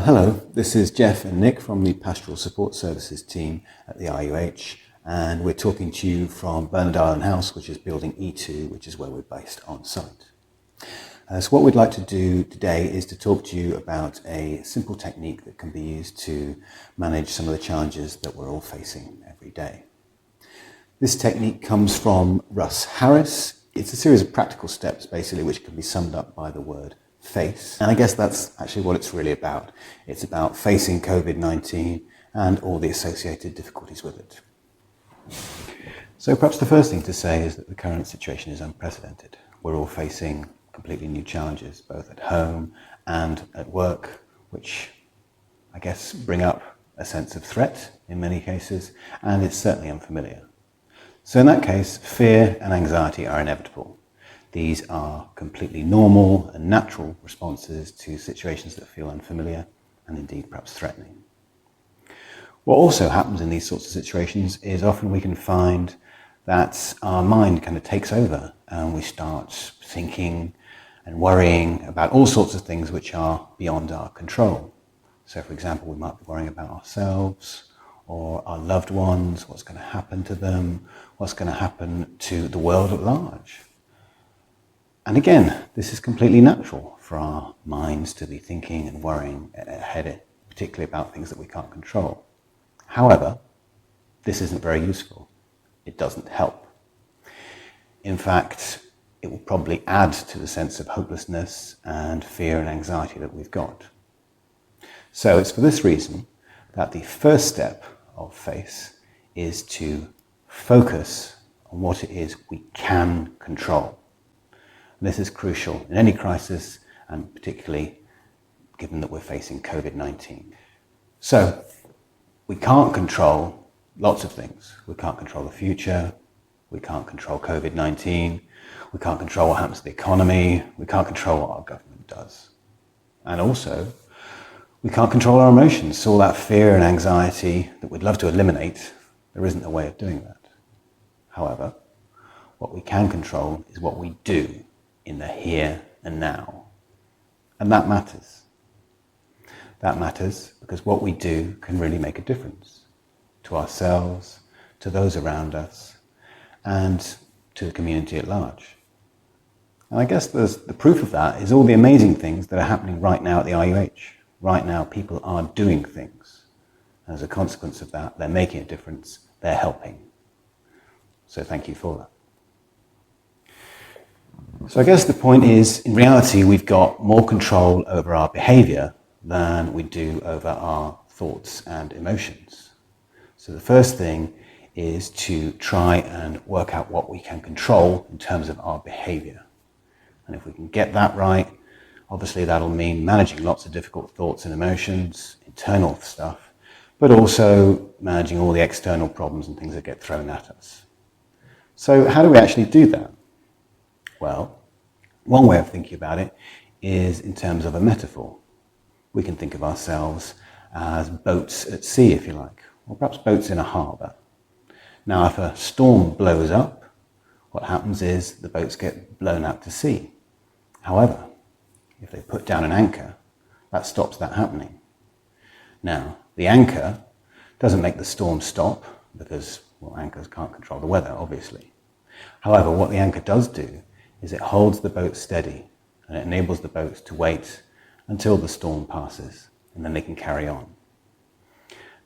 Hello, this is Jeff and Nick from the Pastoral Support Services team at the RUH, and we're talking to you from Bernard Island House, which is building E2, which is where we're based on site. So what we'd like to do today is to talk to you about a simple technique that can be used to manage some of the challenges that we're all facing every day. This technique comes from Russ Harris. It's a series of practical steps, basically, which can be summed up by the word face. And I guess that's actually what it's really about. It's about facing COVID-19 and all the associated difficulties with it. So perhaps the first thing to say is that the current situation is unprecedented. We're all facing completely new challenges, both at home and at work, which I guess bring up a sense of threat in many cases, and it's certainly unfamiliar. So in that case, fear and anxiety are inevitable. These are completely normal and natural responses to situations that feel unfamiliar and indeed perhaps threatening. What also happens in these sorts of situations is often we can find that our mind kind of takes over and we start thinking and worrying about all sorts of things which are beyond our control. So for example, we might be worrying about ourselves or our loved ones, what's going to happen to them, what's going to happen to the world at large. And again, this is completely natural for our minds to be thinking and worrying ahead, particularly about things that we can't control. However, this isn't very useful. It doesn't help. In fact, it will probably add to the sense of hopelessness and fear and anxiety that we've got. So it's for this reason that the first step of FACE is to focus on what it is we can control. This is crucial in any crisis, and particularly given that we're facing COVID-19. So we can't control lots of things. We can't control the future. We can't control COVID-19. We can't control what happens to the economy. We can't control what our government does. And also, we can't control our emotions. So all that fear and anxiety that we'd love to eliminate, there isn't a way of doing that. However, what we can control is what we do in the here and now. And that matters. That matters because what we do can really make a difference to ourselves, to those around us, and to the community at large. And I guess the proof of that is all the amazing things that are happening right now at the RUH. Right now, people are doing things. And as a consequence of that, they're making a difference, they're helping. So thank you for that. So I guess the point is, in reality, we've got more control over our behavior than we do over our thoughts and emotions. So the first thing is to try and work out what we can control in terms of our behavior. And if we can get that right, obviously that'll mean managing lots of difficult thoughts and emotions, internal stuff, but also managing all the external problems and things that get thrown at us. So how do we actually do that? Well, one way of thinking about it is in terms of a metaphor. We can think of ourselves as boats at sea, if you like, or perhaps boats in a harbour. Now, if a storm blows up, what happens is the boats get blown out to sea. However, if they put down an anchor, that stops that happening. Now, the anchor doesn't make the storm stop because, well, anchors can't control the weather, obviously. However, what the anchor does do is it holds the boat steady and it enables the boats to wait until the storm passes and then they can carry on.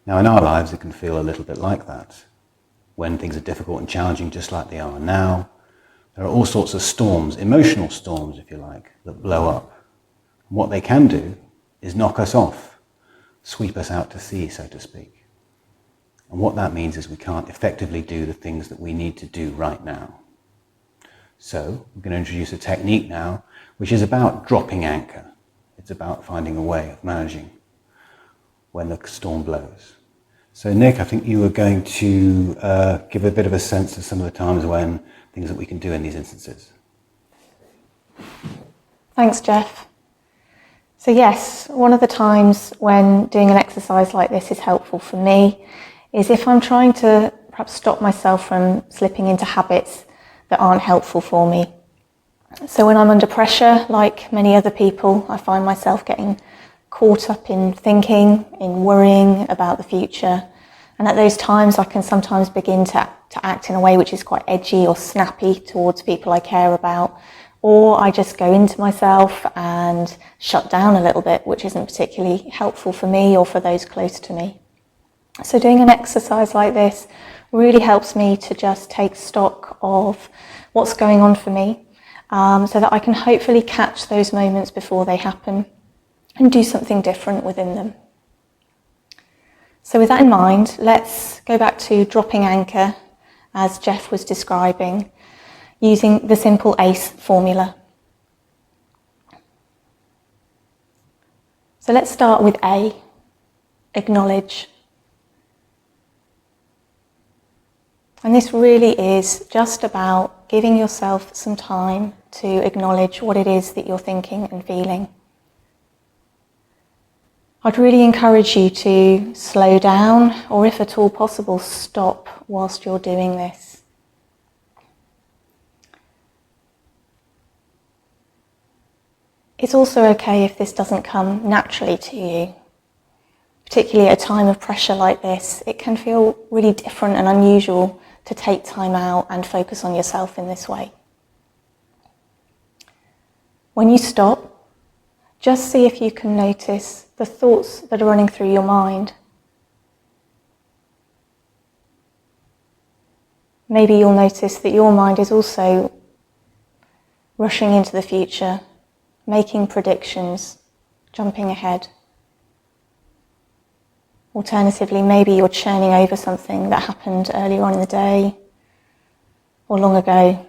Now in our lives it can feel a little bit like that. When things are difficult and challenging just like they are now, there are all sorts of storms, emotional storms if you like, that blow up. And what they can do is knock us off, sweep us out to sea, so to speak. And what that means is we can't effectively do the things that we need to do right now. So we're going to introduce a technique now which is about dropping anchor. It's about finding a way of managing when the storm blows. So Nick, I think you were going to give a bit of a sense of some of the times when things that we can do in these instances. Thanks, Jeff. So yes, one of the times when doing an exercise like this is helpful for me is if I'm trying to perhaps stop myself from slipping into habits that aren't helpful for me. So when I'm under pressure, like many other people, I find myself getting caught up in thinking, in worrying about the future. And at those times I can sometimes begin to act in a way which is quite edgy or snappy towards people I care about. Or I just go into myself and shut down a little bit, which isn't particularly helpful for me or for those close to me. So doing an exercise like this really helps me to just take stock of what's going on for me, so that I can hopefully catch those moments before they happen and do something different within them. So with that in mind, let's go back to dropping anchor, as Jeff was describing, using the simple ACE formula. So let's start with A, acknowledge. And this really is just about giving yourself some time to acknowledge what it is that you're thinking and feeling. I'd really encourage you to slow down, or if at all possible, stop whilst you're doing this. It's also okay if this doesn't come naturally to you. Particularly at a time of pressure like this, it can feel really different and unusual to take time out and focus on yourself in this way. When you stop, just see if you can notice the thoughts that are running through your mind. Maybe you'll notice that your mind is also rushing into the future, making predictions, jumping ahead. Alternatively, maybe you're churning over something that happened earlier on in the day or long ago.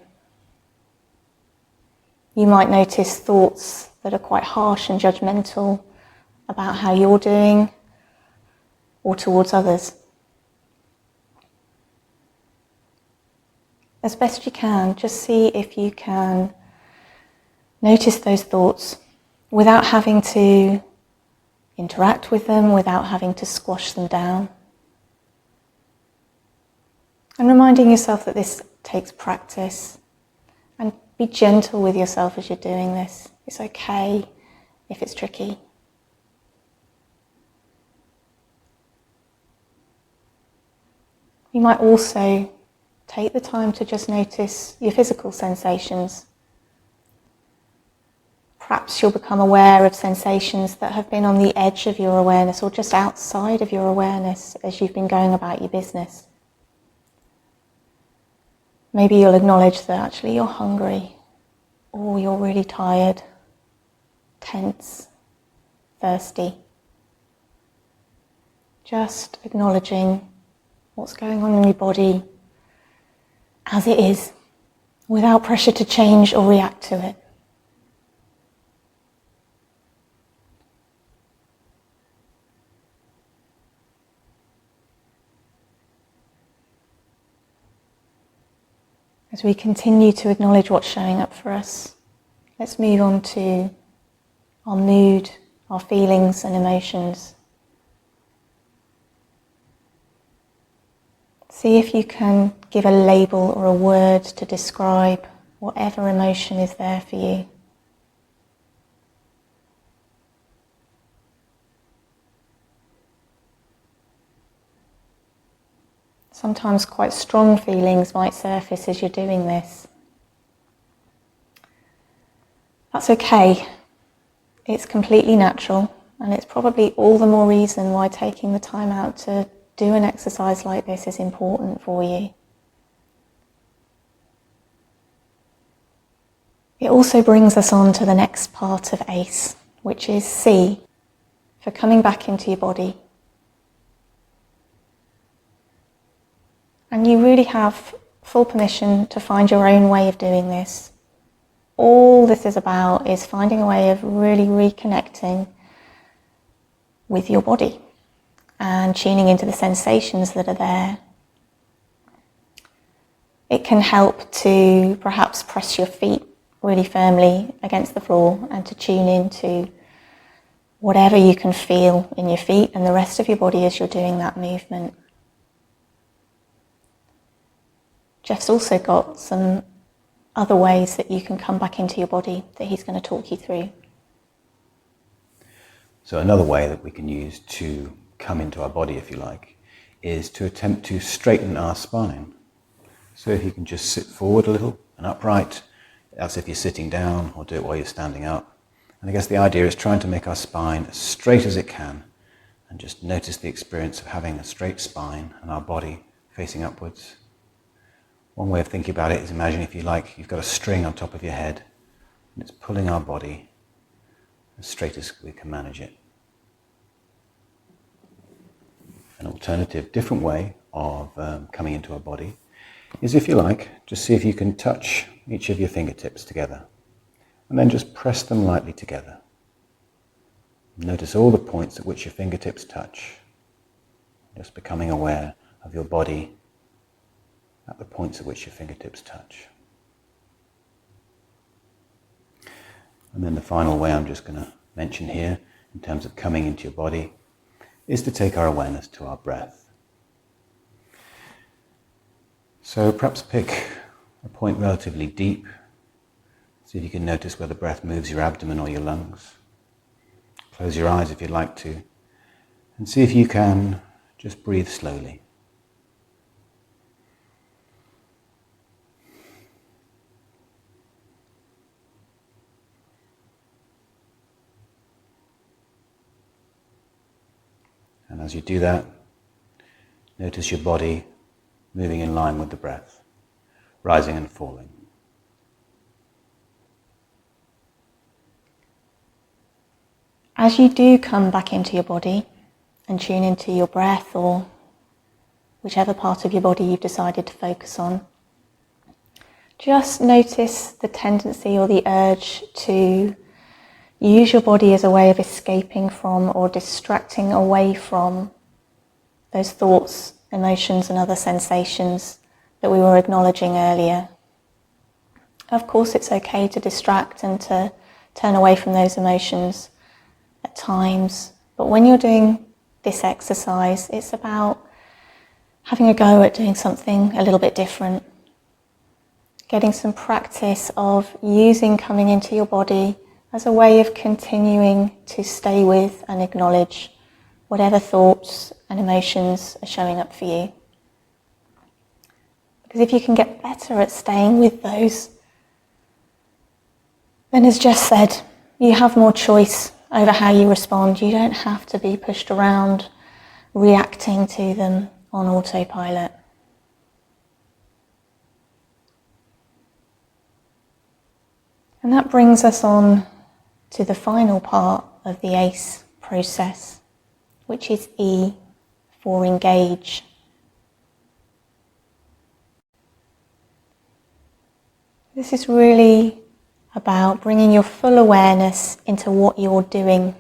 You might notice thoughts that are quite harsh and judgmental about how you're doing or towards others. As best you can, just see if you can notice those thoughts without having to interact with them, without having to squash them down. And reminding yourself that this takes practice, and be gentle with yourself as you're doing this. It's okay if it's tricky. You might also take the time to just notice your physical sensations. Perhaps you'll become aware of sensations that have been on the edge of your awareness or just outside of your awareness as you've been going about your business. Maybe you'll acknowledge that actually you're hungry, or you're really tired, tense, thirsty. Just acknowledging what's going on in your body as it is, without pressure to change or react to it. As we continue to acknowledge what's showing up for us, let's move on to our mood, our feelings and emotions. See if you can give a label or a word to describe whatever emotion is there for you. Sometimes quite strong feelings might surface as you're doing this. That's okay. It's completely natural, and it's probably all the more reason why taking the time out to do an exercise like this is important for you. It also brings us on to the next part of ACE, which is C, for coming back into your body. And you really have full permission to find your own way of doing this. All this is about is finding a way of really reconnecting with your body and tuning into the sensations that are there. It can help to perhaps press your feet really firmly against the floor and to tune into whatever you can feel in your feet and the rest of your body as you're doing that movement. Jeff's also got some other ways that you can come back into your body that he's going to talk you through. So another way that we can use to come into our body, if you like, is to attempt to straighten our spine. So if you can just sit forward a little and upright, as if you're sitting down, or do it while you're standing up. And I guess the idea is trying to make our spine as straight as it can, and just notice the experience of having a straight spine and our body facing upwards. One way of thinking about it is, imagine, if you like, you've got a string on top of your head and it's pulling our body as straight as we can manage it. An alternative, different way of coming into our body is, if you like, just see if you can touch each of your fingertips together and then just press them lightly together. Notice all the points at which your fingertips touch, just becoming aware of your body at the points at which your fingertips touch. And then the final way I'm just going to mention here, in terms of coming into your body, is to take our awareness to our breath. So perhaps pick a point relatively deep. See if you can notice where the breath moves your abdomen or your lungs. Close your eyes if you'd like to, and see if you can just breathe slowly. And as you do that, notice your body moving in line with the breath, rising and falling. As you do come back into your body and tune into your breath, or whichever part of your body you've decided to focus on, just notice the tendency or the urge to use your body as a way of escaping from or distracting away from those thoughts, emotions and other sensations that we were acknowledging earlier. Of course, it's okay to distract and to turn away from those emotions at times, but when you're doing this exercise, it's about having a go at doing something a little bit different, getting some practice of using coming into your body as a way of continuing to stay with and acknowledge whatever thoughts and emotions are showing up for you. Because if you can get better at staying with those, then as Jess said, you have more choice over how you respond. You don't have to be pushed around, reacting to them on autopilot. And that brings us on to the final part of the ACE process, which is E for engage. This is really about bringing your full awareness into what you're doing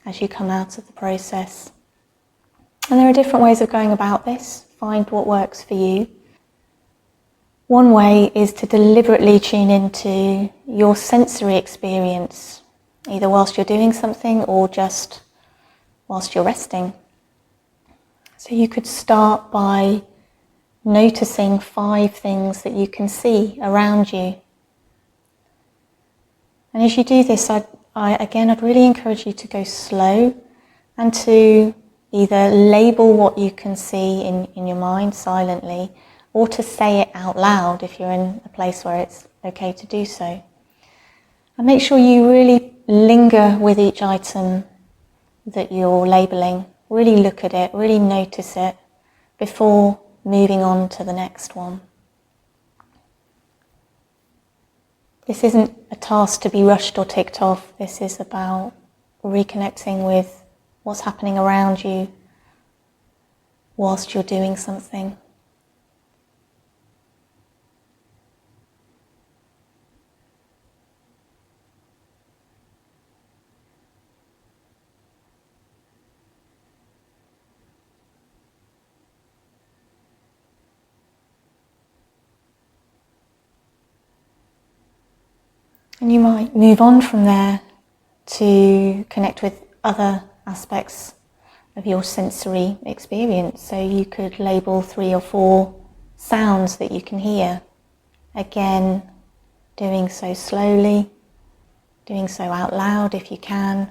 as you come out of the process. And there are different ways of going about this. Find what works for you. One way is to deliberately tune into your sensory experience, either whilst you're doing something or just whilst you're resting. So you could start by noticing 5 things that you can see around you. And as you do this, I'd really encourage you to go slow and to either label what you can see in your mind silently, or to say it out loud if you're in a place where it's okay to do so. And make sure you really linger with each item that you're labeling. Really look at it, really notice it before moving on to the next one. This isn't a task to be rushed or ticked off. This is about reconnecting with what's happening around you whilst you're doing something. And you might move on from there to connect with other aspects of your sensory experience. So you could label 3 or 4 sounds that you can hear. Again, doing so slowly, doing so out loud if you can.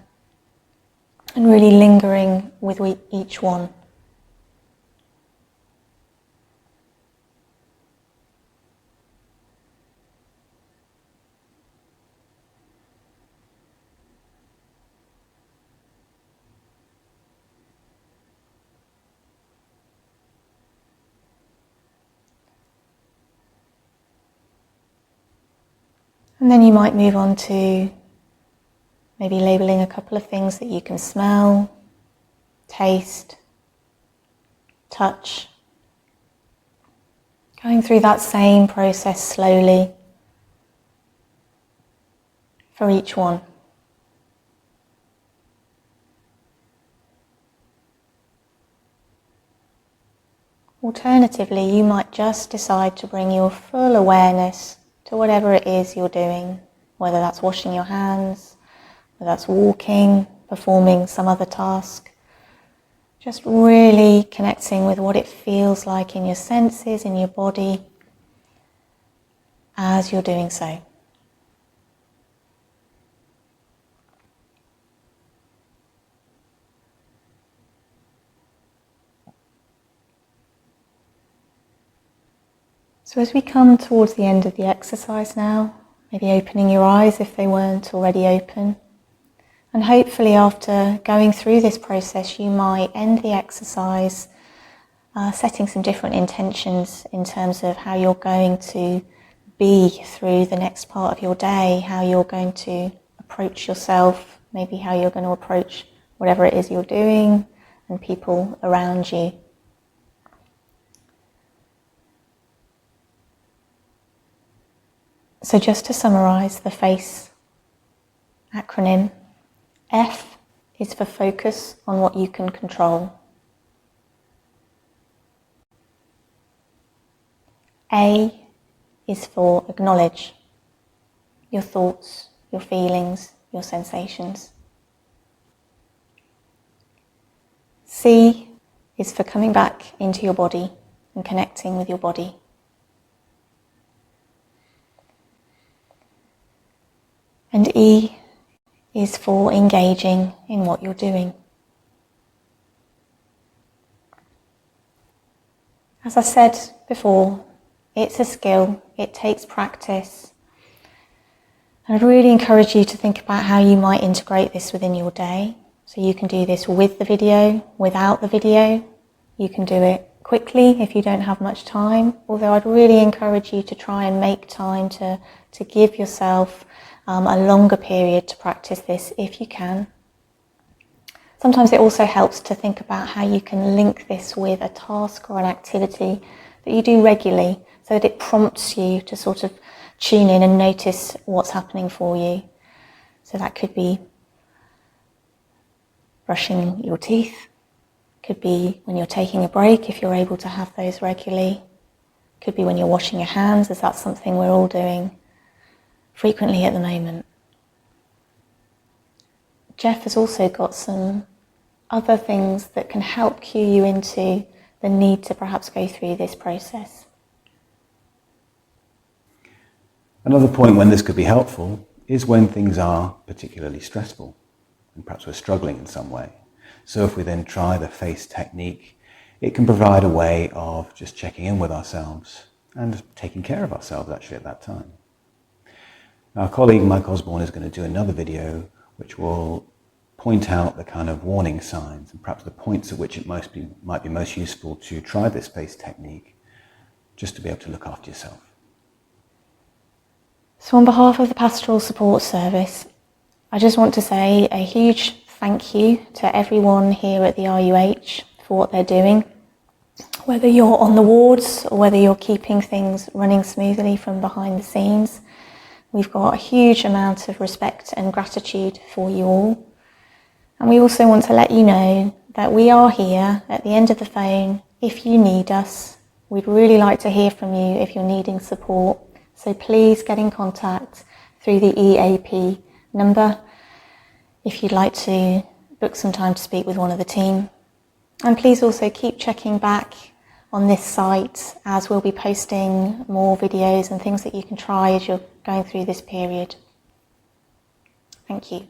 and really lingering with each one. And then you might move on to maybe labeling a couple of things that you can smell, taste, touch. Going through that same process slowly for each one. Alternatively, you might just decide to bring your full awareness to whatever it is you're doing, whether that's washing your hands, whether that's walking, performing some other task. Just really connecting with what it feels like in your senses, in your body, as you're doing so. So as we come towards the end of the exercise now, maybe opening your eyes if they weren't already open. And hopefully after going through this process, you might end the exercise setting some different intentions in terms of how you're going to be through the next part of your day, how you're going to approach yourself, maybe how you're going to approach whatever it is you're doing and people around you. So just to summarise the FACE acronym, F is for focus on what you can control. A is for acknowledge your thoughts, your feelings, your sensations. C is for coming back into your body and connecting with your body. And E is for engaging in what you're doing. As I said before, it's a skill, it takes practice. And I'd really encourage you to think about how you might integrate this within your day. So you can do this with the video, without the video. You can do it quickly if you don't have much time, although I'd really encourage you to try and make time to give yourself a longer period to practice this if you can. Sometimes it also helps to think about how you can link this with a task or an activity that you do regularly so that it prompts you to sort of tune in and notice what's happening for you. So that could be brushing your teeth, could be when you're taking a break if you're able to have those regularly, could be when you're washing your hands, as that's something we're all doing frequently at the moment. Jeff has also got some other things that can help cue you into the need to perhaps go through this process. Another point when this could be helpful is when things are particularly stressful and perhaps we're struggling in some way. So if we then try the FACE technique, it can provide a way of just checking in with ourselves and taking care of ourselves actually at that time. Our colleague Mike Osborne is going to do another video which will point out the kind of warning signs and perhaps the points at which it might be most useful to try this FACE technique just to be able to look after yourself. So on behalf of the Pastoral Support Service, I just want to say a huge thank you to everyone here at the RUH for what they're doing. Whether you're on the wards or whether you're keeping things running smoothly from behind the scenes, we've got a huge amount of respect and gratitude for you all. And we also want to let you know that we are here at the end of the phone if you need us. We'd really like to hear from you if you're needing support. So please get in contact through the EAP number if you'd like to book some time to speak with one of the team. And please also keep checking back on this site as we'll be posting more videos and things that you can try as you're going through this period. Thank you.